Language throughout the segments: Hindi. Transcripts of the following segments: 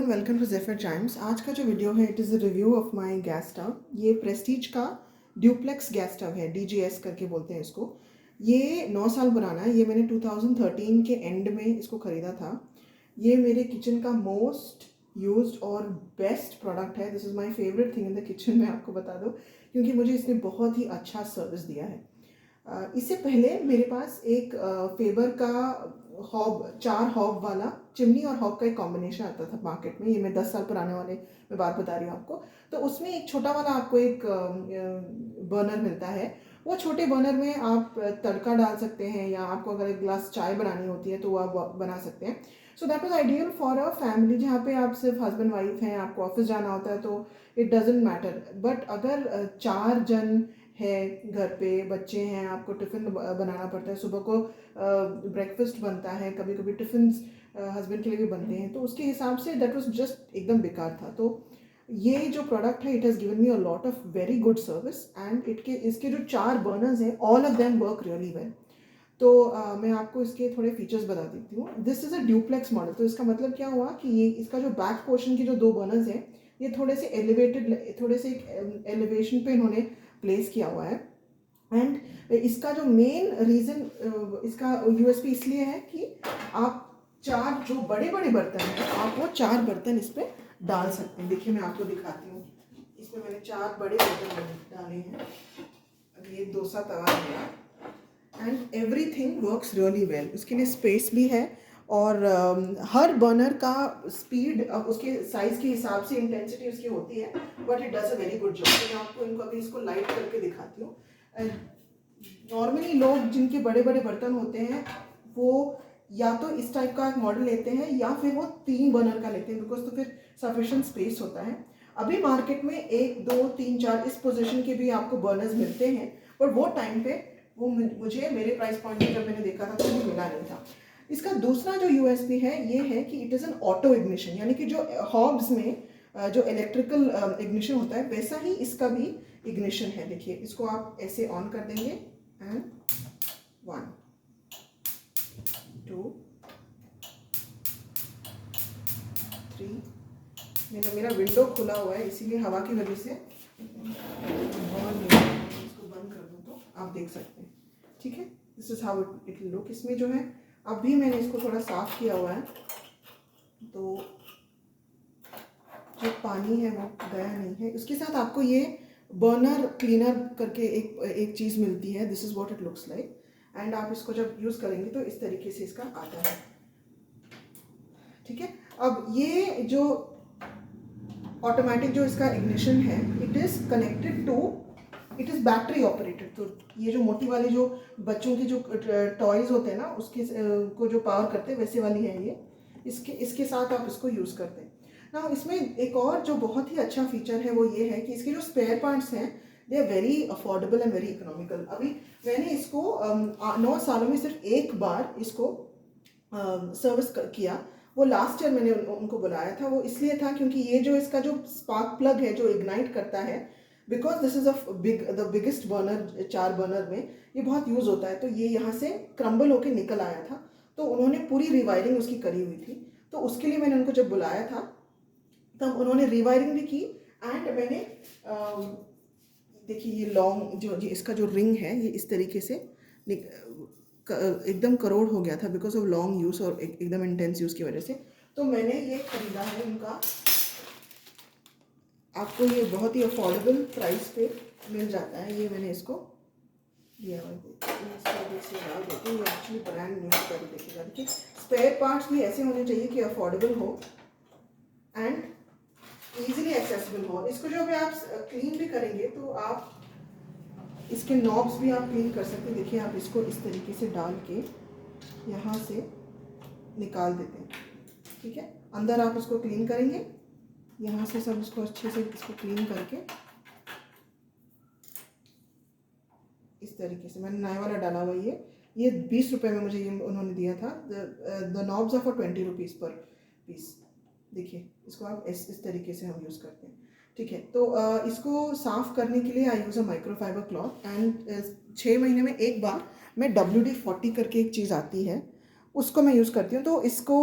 Everyone, welcome to Zephyr Times. आज का जो वीडियो है it is a review of my gas stove. ये प्रेस्टीज का ड्यूप्लेक्स गैस स्टव है, DGS करके बोलते हैं इसको। ये 9 साल पुराना है। ये मैंने 2013 के एंड में इसको ख़रीदा था। ये मेरे किचन का मोस्ट यूज्ड और बेस्ट प्रोडक्ट है। This is my favourite thing in the kitchen, मैं आपको बता दूँ, क्योंकि मुझे इसने बहुत ही अच्छा सर्विस दिया है। इससे पहले मेरे पास एक फेबर का हॉब 4 हॉब वाला चिमनी और हॉब का एक कॉम्बिनेशन आता था मार्केट में। ये मैं 10 साल पुराने वाले मैं बात बता रही हूँ आपको। तो उसमें एक छोटा वाला आपको एक बर्नर मिलता है। वो छोटे बर्नर में आप तड़का डाल सकते हैं, या आपको अगर एक ग्लास चाय बनानी होती है तो वो आप बना सकते हैं। So that was ideal for a family जहाँ पे आप सिर्फ हस्बैंड वाइफ हैं, आपको ऑफिस जाना होता है तो इट डजेंट मैटर। बट अगर 4 जन है घर पे, बच्चे हैं, आपको टिफ़िन बनाना पड़ता है, सुबह को ब्रेकफास्ट बनता है, कभी कभी टिफ़िन हस्बैंड के लिए भी बनते हैं, तो उसके हिसाब से दैट वाज जस्ट एकदम बेकार था। तो ये जो प्रोडक्ट है it has given me a lot of very good service and इसके जो 4 बर्नर्स हैं all of them work really well. तो मैं आपको इसके थोड़े फीचर्स बता देती हूँ। This is a duplex model. तो इसका मतलब क्या हुआ कि ये इसका जो बैक पोर्शन के जो 2 बर्नर्स हैं ये थोड़े से एलिवेटेड, थोड़े से एक एलिवेशन पे इन्होंने प्लेस किया हुआ है। एंड इसका जो मेन रीज़न इसका यूएसपी इसलिए है कि आप 4 जो बड़े बड़े बर्तन हैं आप वो 4 बर्तन इस पर डाल सकते हैं। देखिए मैं आपको दिखाती हूँ। इसमें मैंने 4 बड़े बर्तन डाले हैं। अब ये डोसा तवा है and everything works really well. उसके लिए स्पेस भी है और हर बर्नर का स्पीड उसके साइज़ के हिसाब से इंटेंसिटी उसकी होती है, but it does a very good job. मैं आपको इनको अभी इसको लाइट करके दिखाती हूँ। नॉर्मली लोग जिनके बड़े बड़े बर्तन होते हैं वो या तो इस टाइप का मॉडल लेते हैं या फिर वो 3 बर्नर का लेते हैं, बिकॉज तो फिर सफिशेंट स्पेस होता है। अभी मार्केट में 1 2 3 4 इस पोजीशन के भी आपको बर्नर्स मिलते हैं, पर वो टाइम पे वो मुझे मेरे प्राइस पॉइंट में जब मैंने देखा था तो वो मिला नहीं था। इसका दूसरा जो यूएसपी है ये है कि it is an auto ignition, यानी कि जो हॉब्स में जो इलेक्ट्रिकल इग्निशन होता है वैसा ही इसका भी इग्निशन है। देखिए इसको आप ऐसे ऑन कर देंगे एंड 1 2 3। मेरा विंडो खुला हुआ है इसीलिए हवा की वजह से इसको बंद कर दूँ तो आप देख सकते हैं। ठीक है, this is how it look. इसमें जो है अभी मैंने इसको थोड़ा साफ किया हुआ है तो जो पानी है वो गया नहीं है। इसके साथ आपको ये बर्नर क्लीनर करके एक चीज़ मिलती है। This is what it looks like and आप इसको जब यूज़ करेंगे तो इस तरीके से इसका आता है। ठीक है, अब ये जो ऑटोमेटिक जो इसका इग्निशन है it is connected to, it is battery operated. तो ये जो मोटी वाली जो बच्चों की जो टॉयज़ होते हैं ना उसके को जो पावर करते हैं वैसे वाली है ये। इसके साथ आप इसको यूज़ करते हैं ना। इसमें एक और जो बहुत ही अच्छा फीचर है वो ये है कि इसके जो स्पेयर पार्ट्स हैं they are very affordable and very economical. अभी मैंने इसको 9 सालों में सिर्फ एक बार इसको सर्विस किया। वो लास्ट ईयर मैंने उनको बुलाया था। वो इसलिए था क्योंकि ये जो इसका जो स्पार्क प्लग है जो इग्नाइट करता है, because this is the biggest burner 4 burner में ये बहुत यूज़ होता है, तो ये यहाँ से क्रम्बल होके निकल आया था। तो उन्होंने पूरी रिवायरिंग उसकी करी हुई थी, तो उसके लिए मैंने उनको जब बुलाया था तब उन्होंने रिवायरिंग भी की। एंड मैंने देखिए ये लॉन्ग जो इसका जो रिंग है ये इस तरीके से एकदम करोड़ हो गया था बिकॉज ऑफ लॉन्ग यूज़ और एकदम इंटेंस यूज़ की वजह से। तो मैंने ये खरीदा है उनका। आपको ये बहुत ही अफोर्डेबल प्राइस पे मिल जाता है। ये मैंने इसको लिया हुआ है, एक्चुअली ब्रांड न्यू कर देखिएगा। देखिए स्पेयर पार्ट्स भी ऐसे होने चाहिए कि अफोर्डेबल हो एंड ईजिली एक्सेसिबल हो। इसको जो अभी आप क्लीन भी करेंगे तो आप इसके नॉब्स भी आप क्लीन कर सकते हैं। देखिए आप इसको इस तरीके से डाल के यहाँ से निकाल देते हैं। ठीक है, अंदर आप इसको क्लीन करेंगे, यहाँ से सब इसको अच्छे से इसको क्लीन करके इस तरीके से। मैंने नया वाला डाला हुआ ये 20 रुपये में मुझे ये उन्होंने दिया था। The knobs are for 20 rupees per piece. देखिए इसको आप इस तरीके से हम यूज़ करते हैं। ठीक है, तो इसको साफ़ करने के लिए I use a microfibre cloth and 6 महीने में एक बार मैं WD-40 करके एक चीज़ आती है उसको मैं यूज़ करती हूँ। तो इसको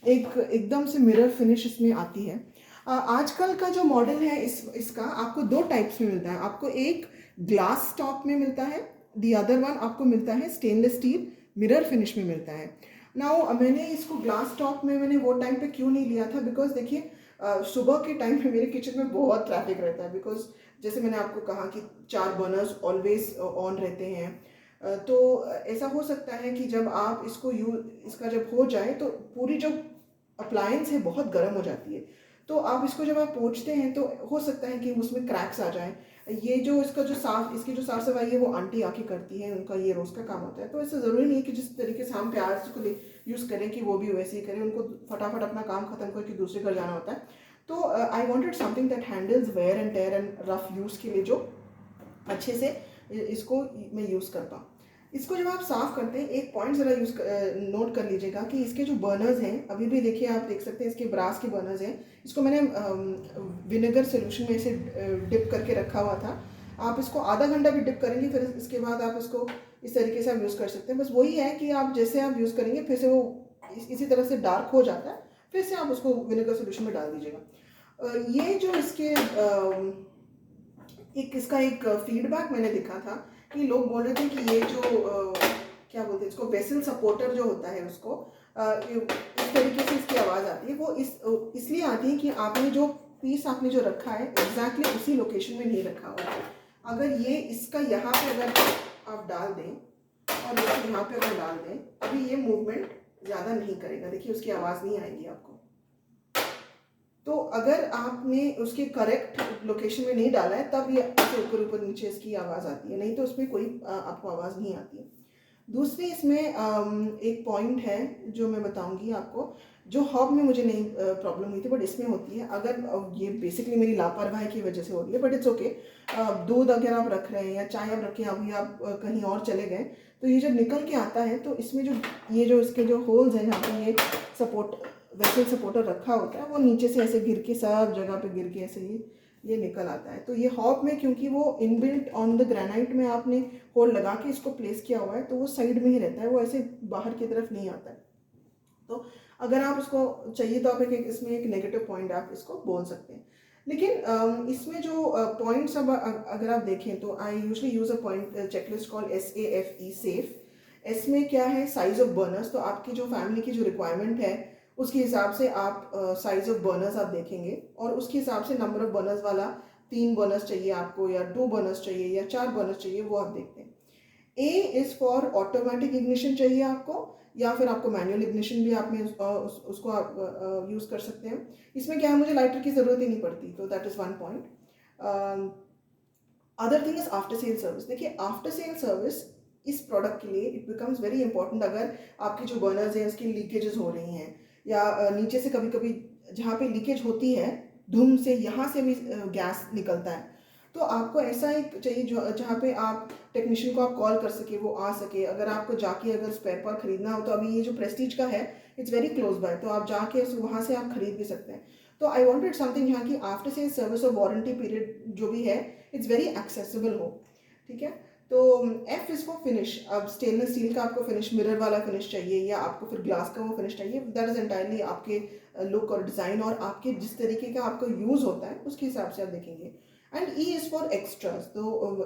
एक एकदम से मिरर फिनिश इसमें आती है। आजकल का जो मॉडल है इसका आपको दो टाइप्स में मिलता है। आपको एक ग्लास टॉप में मिलता है, दी अदर वन आपको मिलता है स्टेनलेस स्टील मिरर फिनिश में मिलता है। नाउ मैंने इसको ग्लास टॉप में मैंने वो टाइम पे क्यों नहीं लिया था, बिकॉज देखिए सुबह के टाइम पे मेरे किचन में बहुत ट्रैफिक रहता है, बिकॉज जैसे मैंने आपको कहा कि 4 बर्नर्स ऑलवेज ऑन रहते हैं। तो ऐसा हो सकता है कि जब आप इसका जब हो जाए तो पूरी जो अप्लायंस है बहुत गर्म हो जाती है। तो आप इसको जब आप पोंछते हैं तो हो सकता है कि उसमें क्रैक्स आ जाएं। ये जो इसकी जो साफ सफाई है वो आंटी आके करती है, उनका ये रोज़ का काम होता है। तो ऐसा ज़रूरी नहीं है कि जिस तरीके से हम प्यार से इसको यूज़ करें कि वो भी वैसे ही करें, उनको फटाफट अपना काम ख़त्म करके दूसरे घर जाना होता है। तो I wanted something that handles wear and tear and rough use के लिए जो अच्छे से इसको मैं यूज़ कर पाऊँ। इसको जब आप साफ़ करते हैं एक पॉइंट ज़रा नोट कर लीजिएगा कि इसके जो बर्नर्स हैं, अभी भी देखिए आप देख सकते हैं इसके ब्रास के बर्नर्स हैं। इसको मैंने विनेगर सोल्यूशन में इसे डिप करके रखा हुआ था। आप इसको आधा घंटा भी डिप करेंगे, फिर इसके बाद आप इसको इस तरीके से आप यूज़ कर सकते हैं। बस वही है कि आप जैसे आप यूज़ करेंगे फिर से वो इसी तरह से डार्क हो जाता है, फिर से आप उसको विनेगर सोल्यूशन में डाल दीजिएगा। ये जो इसके इसका एक फीडबैक मैंने देखा था कि लोग बोल रहे थे कि ये जो क्या बोलते हैं इसको, वेसल सपोर्टर जो होता है उसको इस तरीके से इसकी आवाज़ आती है। वो इसलिए आती है कि आपने जो पीस आपने जो रखा है एग्जैक्टली उसी लोकेशन में नहीं रखा हुआ है। अगर ये इसका यहाँ पे अगर आप डाल दें और इसको यहाँ पे अगर डाल दें, अभी ये मूवमेंट ज़्यादा नहीं करेगा, देखिए उसकी आवाज़ नहीं आएगी आपको। तो अगर आपने उसके करेक्ट लोकेशन में नहीं डाला है तब ये ऐसे ऊपर ऊपर नीचे इसकी आवाज़ आती है, नहीं तो उसमें कोई आपको आवाज़ नहीं आती है। दूसरी इसमें एक पॉइंट है जो मैं बताऊंगी आपको, जो हॉब में मुझे नहीं प्रॉब्लम हुई थी बट इसमें होती है। अगर ये बेसिकली मेरी लापरवाही की वजह से हो रही है, बट इट्स ओके। दूध अगर आप रख रहे हैं या चाय आप रखें, अभी आप कहीं और चले गए, तो ये जब निकल के आता है तो इसमें जो इसके जो होल्स हैं जहाँ पे ये वेसल सपोर्टर रखा होता है, वो नीचे से ऐसे गिर के सब जगह पे गिर के ऐसे ये निकल आता है। तो ये हॉब में क्योंकि वो इनबिल्ट ऑन द ग्रेनाइट में आपने होल लगा के इसको प्लेस किया हुआ है, तो वो साइड में ही रहता है, वो ऐसे बाहर की तरफ नहीं आता है। तो अगर आप इसको चाहिए तो आप इसमें एक नेगेटिव पॉइंट आप इसको बोल सकते हैं। लेकिन इसमें जो पॉइंट्स अब अगर आप देखें तो I usually use a point checklist call SAFE safe. S में क्या है, साइज ऑफ बर्नर्स। तो आपकी जो फैमिली की जो रिक्वायरमेंट है उसके हिसाब से आप साइज ऑफ बर्नर्स आप देखेंगे और उसके हिसाब से नंबर ऑफ बर्नर्स वाला 3 बर्नर्स चाहिए आपको या 2 बर्नर्स चाहिए या 4 बर्नर्स चाहिए, वो आप देखते हैं। A is for automatic ignition चाहिए आपको, या फिर आपको मैनुअल इग्निशन भी आप में उसको आप यूज़ कर सकते हैं। इसमें क्या है, मुझे लाइटर की ज़रूरत ही नहीं पड़ती, तो that is one point. Other thing is after sale service. देखिए आफ्टर सेल सर्विस इस प्रोडक्ट के लिए इट बिकम्स वेरी इंपॉर्टेंट। अगर आपकी जो बर्नर्स हैं उसकी लीकेजेस हो रही हैं या नीचे से कभी कभी जहाँ पे लीकेज होती है धूम से, यहाँ से भी गैस निकलता है, तो आपको ऐसा एक चाहिए जो जहाँ पे आप टेक्नीशियन को आप कॉल कर सके, वो आ सके। अगर आपको जाके अगर स्पेयर पार्ट खरीदना हो तो अभी ये जो प्रेस्टीज का है इट्स वेरी क्लोज बाय, तो आप जाके वहाँ से आप खरीद भी सकते हैं। तो आई वॉन्टेड समथिंग जहाँ की आफ्टर सेल सर्विस और वारंटी पीरियड जो भी है इट्स वेरी एक्सेसिबल हो, ठीक है। तो एफ इसको फिनिश, अब स्टेनलेस स्टील का आपको फिनिश मिरर वाला फिनिश चाहिए या आपको फिर ग्लास का वो फिनिश चाहिए, दैट इज़ एंटायरली आपके लुक और डिज़ाइन और आपके जिस तरीके का आपको यूज़ होता है उसके हिसाब से आप देखेंगे। And E is for extras. तो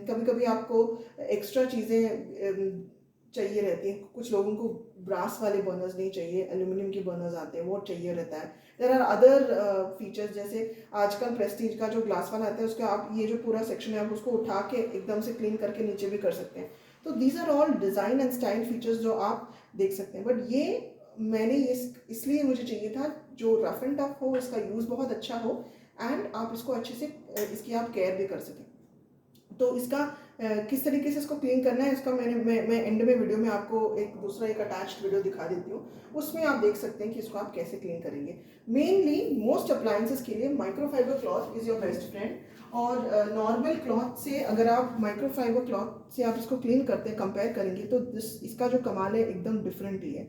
कभी कभी आपको एक्स्ट्रा चीज़ें चाहिए रहती हैं। कुछ लोगों को ब्रास वाले बर्नर्स नहीं चाहिए, एल्यूमिनियम के बर्नर्स आते हैं वो चाहिए रहता है। देयर आर अदर फीचर्स, जैसे आजकल प्रेस्टीज का जो ग्लास वाला आता है उसका आप ये जो पूरा सेक्शन है आप उसको उठा के एकदम से क्लीन करके नीचे भी कर सकते हैं। तो these are all design and style features जो आप देख सकते हैं। बट ये मैंने इसलिए मुझे चाहिए था जो रफ एंड टफ हो, इसका यूज़ बहुत अच्छा हो एंड आप इसको अच्छे से इसकी आप केयर भी कर सकें। तो इसका किस तरीके से इसको क्लीन करना है इसका मैं एंड में वीडियो में आपको एक दूसरा एक अटैच्ड वीडियो दिखा देती हूँ, उसमें आप देख सकते हैं कि इसको आप कैसे क्लीन करेंगे। मेनली मोस्ट अप्लायंसेस के लिए microfibre cloth is your best friend. और नॉर्मल क्लॉथ से अगर आप माइक्रोफाइबर क्लॉथ से आप इसको क्लीन करते हैं, कंपेयर करेंगे तो इसका जो कमाल है एकदम डिफरेंट ही है।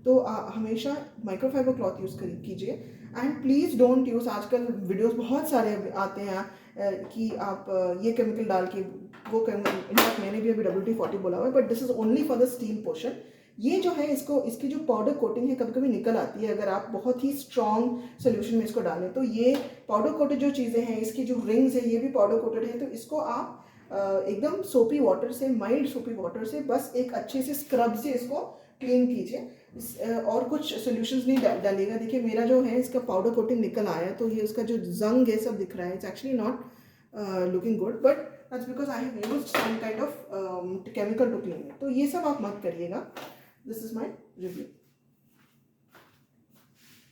तो हमेशा माइक्रोफाइबर क्लॉथ यूज़ कीजिए एंड प्लीज़ डोंट यूज़, आजकल वीडियोस बहुत सारे आते हैं कि आप ये केमिकल डाल के वो केमिकल, इनफैक्ट मैंने भी अभी WD-40 बोला हुआ है, but this is only for the steel portion. ये जो है इसको, इसकी जो पाउडर कोटिंग है कभी कभी निकल आती है अगर आप बहुत ही स्ट्रॉन्ग सोल्यूशन में इसको डालें। तो ये पाउडर कोटेड जो चीज़ें हैं, इसकी जो रिंग्स है ये भी पाउडर कोटेड है। तो इसको आप एकदम सोपी वाटर से, माइल्ड सोपी वाटर से, बस एक अच्छे से स्क्रब से इसको क्लीन कीजिए। और कुछ सोल्यूशंस नहीं डालिएगा। देखिए मेरा जो है इसका पाउडर कोटिंग निकल आया, तो ये उसका जो जंग है सब दिख रहा है। It's actually not looking good, but that's because I have used some kind of chemical to clean it. तो ये सब आप मत करिएगा। This is my review.